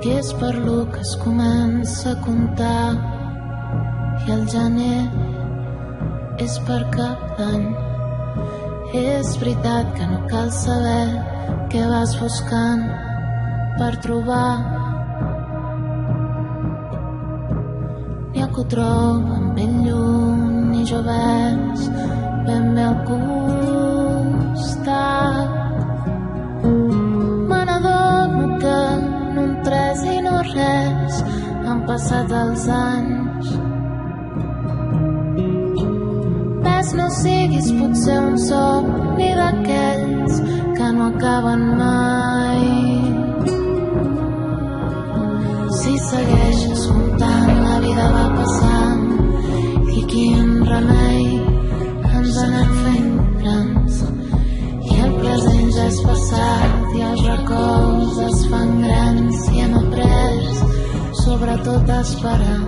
que és per lo que es comença a comptar i el gener és per cap d'any. És veritat que no cal saber què vas buscant per trobar. N'hi ha que ho troben ben lluny i jo veig ben bé al costat. Me n'adono que en un tres i no res han passat els anys. Ves, no siguis potser un somni d'aquells que no acaben mai. Si segueixes comptant, la vida va passant i quin remei, ens anem fent grans i el present ja és passat i els records es fan grans i hem après sobretot a esperar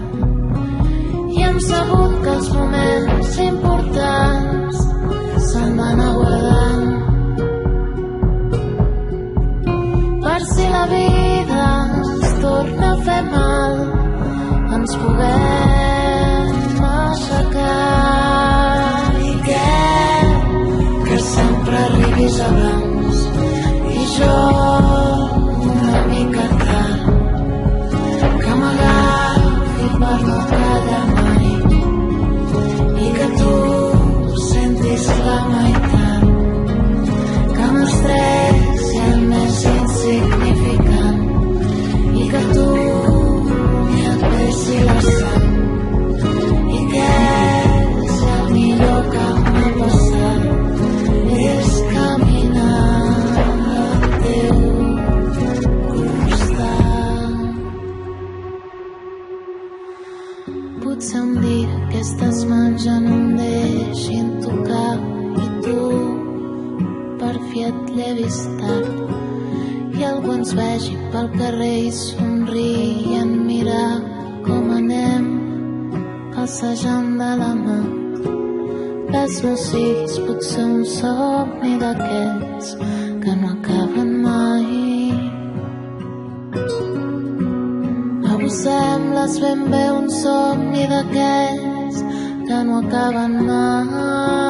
i hem sabut que els moments importants se'n van aguardant per si la vida ens torna a fer mal ens puguem aixecar i que sempre arribis abans i jo una mica tard que m'agafi per no callar mai i que tu sentis la meitat que m'estressi el més insignificant i que tu ni et vessi la sang i que és el millor que m'ha passat és caminar al teu costat. Potser un dia aquestes mans ja no em deixin tocar i tu per fi et llevis tard i algú ens vegi pel carrer i somriui en mirar com anem passejant de la mà. Ves, no siguis potser un somni d'aquells que no acaben mai. A vos sembles ben bé un somni d'aquells que no acaben mai.